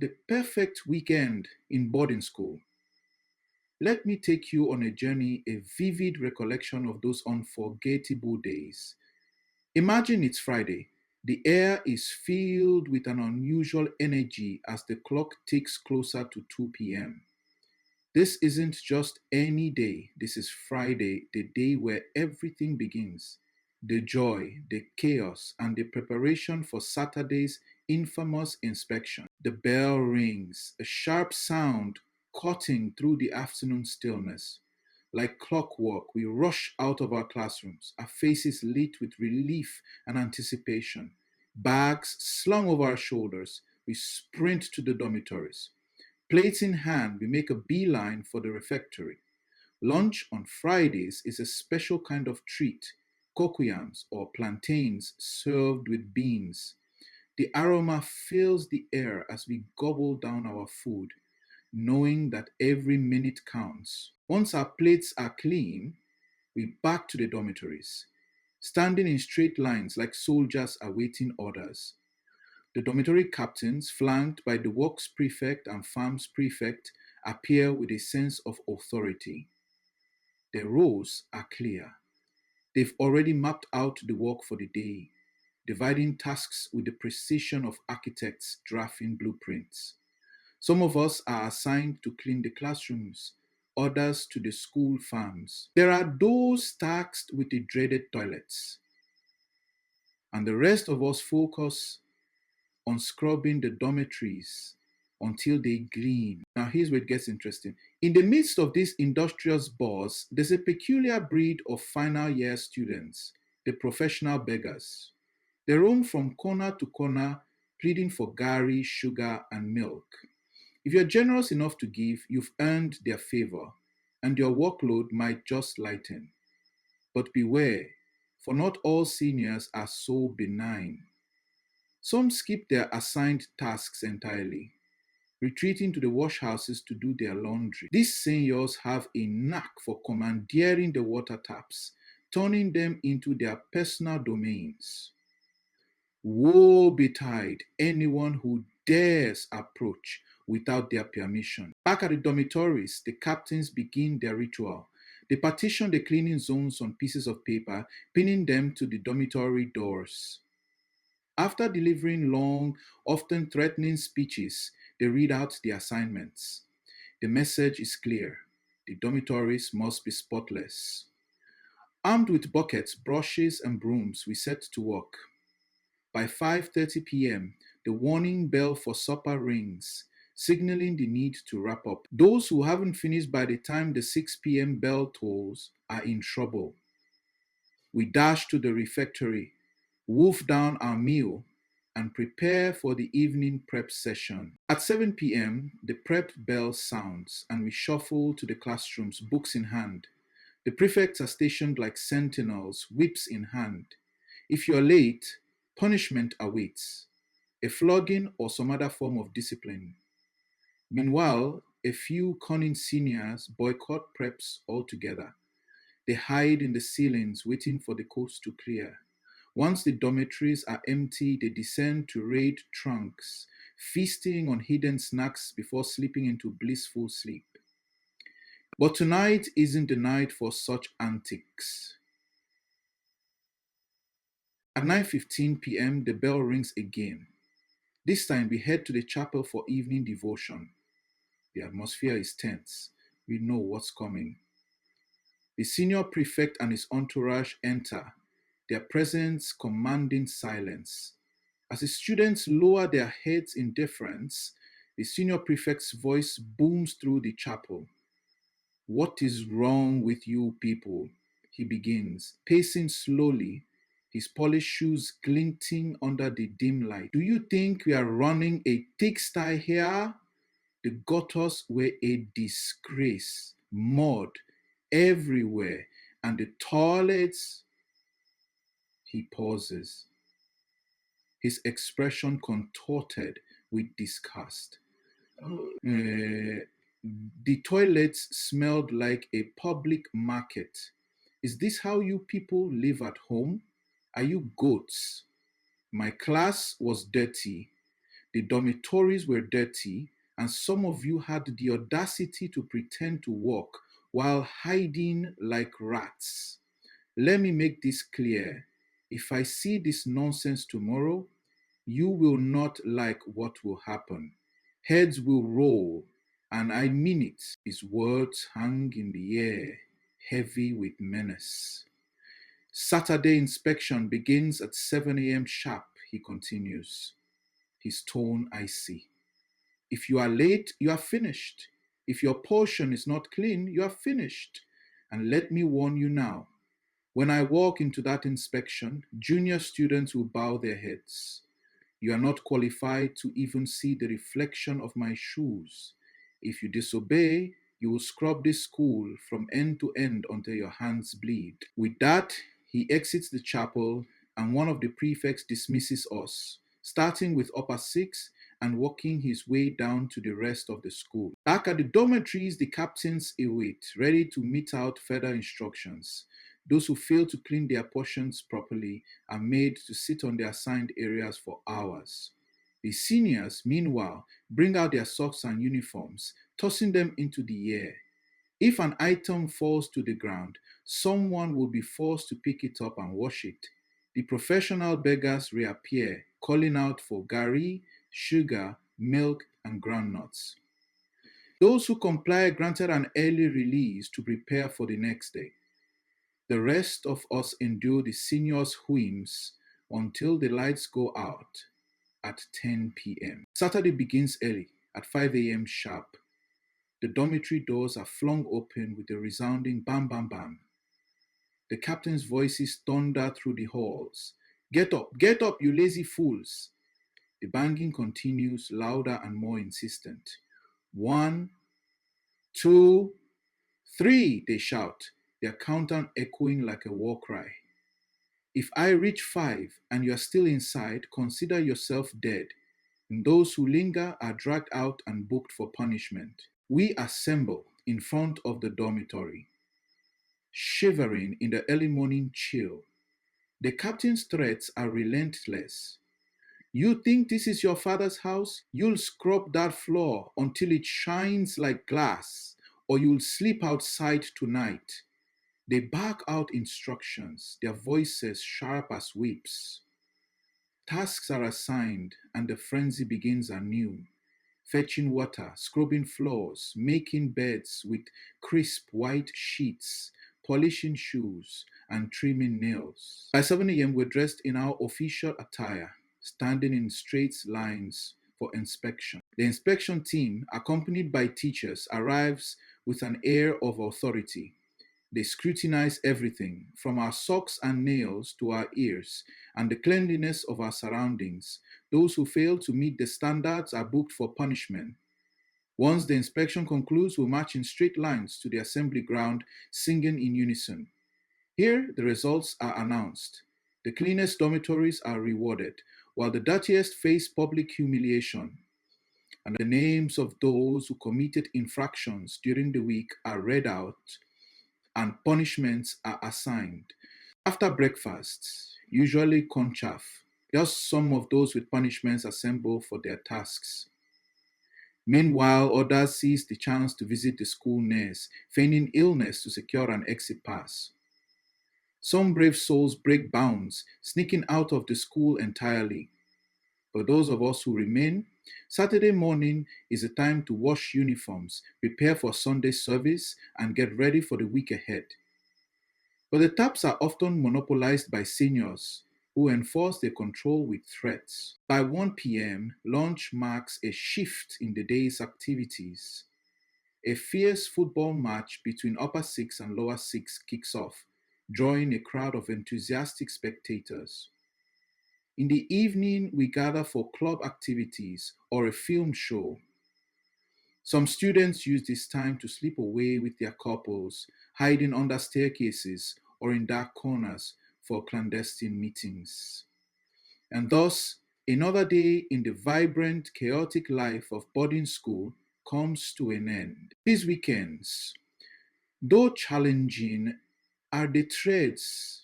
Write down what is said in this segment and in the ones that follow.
The perfect weekend in boarding school. Let me take you on a journey, a vivid recollection of those unforgettable days. Imagine it's Friday. The air is filled with an unusual energy as the clock ticks closer to 2 p.m. This isn't just any day, this is Friday, the day where everything begins. The joy, the chaos, and the preparation for Saturday's infamous inspection. The bell rings, a sharp sound cutting through the afternoon stillness. Like clockwork, we rush out of our classrooms, our faces lit with relief and anticipation. Bags slung over our shoulders, we sprint to the dormitories. Plates in hand, we make a beeline for the refectory. Lunch on Fridays is a special kind of treat, cocoyams or plantains served with beans. The aroma fills the air as we gobble down our food, knowing that every minute counts. Once our plates are clean, we back to the dormitories, standing in straight lines like soldiers awaiting orders. The dormitory captains, flanked by the works prefect and farms prefect, appear with a sense of authority. Their roles are clear. They've already mapped out the work for the day, dividing tasks with the precision of architects drafting blueprints. Some of us are assigned to clean the classrooms, others to the school farms. There are those tasked with the dreaded toilets, and the rest of us focus on scrubbing the dormitories until they gleam. Now, here's where it gets interesting. In the midst of this industrious buzz, there's a peculiar breed of final year students, the professional beggars. They roam from corner to corner, pleading for gari, sugar, and milk. If you're generous enough to give, you've earned their favor, and your workload might just lighten. But beware, for not all seniors are so benign. Some skip their assigned tasks entirely, retreating to the washhouses to do their laundry. These seniors have a knack for commandeering the water taps, turning them into their personal domains. Woe betide anyone who dares approach without their permission. Back at the dormitories, the captains begin their ritual. They partition the cleaning zones on pieces of paper, pinning them to the dormitory doors. After delivering long, often threatening speeches, they read out the assignments. The message is clear. The dormitories must be spotless. Armed with buckets, brushes, and brooms, we set to work. By 5:30 p.m., the warning bell for supper rings, signaling the need to wrap up. Those who haven't finished by the time the 6 p.m. bell tolls are in trouble. We dash to the refectory, wolf down our meal, and prepare for the evening prep session. At 7 p.m., the prep bell sounds and we shuffle to the classrooms, books in hand. The prefects are stationed like sentinels, whips in hand. If you're late, punishment awaits, a flogging or some other form of discipline. Meanwhile, a few cunning seniors boycott preps altogether. They hide in the ceilings waiting for the coast to clear. Once the dormitories are empty, they descend to raid trunks, feasting on hidden snacks before slipping into blissful sleep. But tonight isn't the night for such antics. At 9:15 p.m., the bell rings again. This time we head to the chapel for evening devotion. The atmosphere is tense. We know what's coming. The senior prefect and his entourage enter, their presence commanding silence. As the students lower their heads in deference, the senior prefect's voice booms through the chapel. What is wrong with you people? He begins, pacing slowly, his polished shoes glinting under the dim light. Do you think we are running a pigsty here? The gutters were a disgrace, mud everywhere, and the toilets. He pauses, his expression contorted with disgust. The toilets smelled like a public market. Is this how you people live at home? Are you goats? My class was dirty. The dormitories were dirty, and some of you had the audacity to pretend to walk while hiding like rats. Let me make this clear. If I see this nonsense tomorrow, you will not like what will happen. Heads will roll, and I mean it. His words hung in the air, heavy with menace. Saturday inspection begins at 7 a.m. sharp, he continues, his tone icy. If you are late, you are finished. If your portion is not clean, you are finished. And let me warn you now, when I walk into that inspection, junior students will bow their heads. You are not qualified to even see the reflection of my shoes. If you disobey, you will scrub this school from end to end until your hands bleed. With that, he exits the chapel, and one of the prefects dismisses us, starting with upper six and working his way down to the rest of the school. Back at the dormitories, the captains await, ready to mete out further instructions. Those who fail to clean their portions properly are made to sit on their assigned areas for hours. The seniors, meanwhile, bring out their socks and uniforms, tossing them into the air. If an item falls to the ground, someone will be forced to pick it up and wash it. The professional beggars reappear, calling out for gari, sugar, milk, and groundnuts. Those who comply are granted an early release to prepare for the next day. The rest of us endure the seniors' whims until the lights go out at 10 p.m. Saturday begins early at 5 a.m. sharp. The dormitory doors are flung open with a resounding bam bam bam. The captain's voices thunder through the halls. Get up, you lazy fools. The banging continues louder and more insistent. 1, 2, 3, they shout, their countdown echoing like a war cry. If I reach 5 and you are still inside, consider yourself dead. And those who linger are dragged out and booked for punishment. We assemble in front of the dormitory, shivering in the early morning chill. The captain's threats are relentless. You think this is your father's house? You'll scrub that floor until it shines like glass, or you'll sleep outside tonight. They bark out instructions, their voices sharp as whips. Tasks are assigned, and the frenzy begins anew. Fetching water, scrubbing floors, making beds with crisp white sheets, polishing shoes, and trimming nails. By 7 a.m., we're dressed in our official attire, standing in straight lines for inspection. The inspection team, accompanied by teachers, arrives with an air of authority. They scrutinize everything, from our socks and nails to our ears, and the cleanliness of our surroundings. Those who fail to meet the standards are booked for punishment. Once the inspection concludes, we march in straight lines to the assembly ground, singing in unison. Here, the results are announced. The cleanest dormitories are rewarded, while the dirtiest face public humiliation. And the names of those who committed infractions during the week are read out and punishments are assigned. After breakfast, usually conchaff, just some of those with punishments assemble for their tasks. Meanwhile, others seize the chance to visit the school nurse, feigning illness to secure an exit pass. Some brave souls break bounds, sneaking out of the school entirely. For those of us who remain, Saturday morning is a time to wash uniforms, prepare for Sunday service, and get ready for the week ahead. But the taps are often monopolized by seniors who enforce their control with threats. By 1 p.m., lunch marks a shift in the day's activities. A fierce football match between upper six and lower six kicks off, drawing a crowd of enthusiastic spectators. In the evening, we gather for club activities or a film show. Some students use this time to sleep away with their couples, hiding under staircases or in dark corners for clandestine meetings. And thus, another day in the vibrant, chaotic life of boarding school comes to an end. These weekends, though challenging, are the threads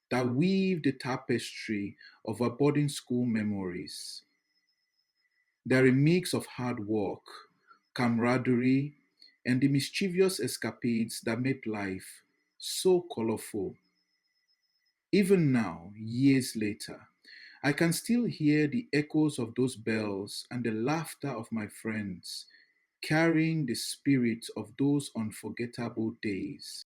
that weave the tapestry of our boarding school memories. They're a mix of hard work, camaraderie, and the mischievous escapades that made life so colorful. Even now, years later, I can still hear the echoes of those bells and the laughter of my friends, carrying the spirit of those unforgettable days.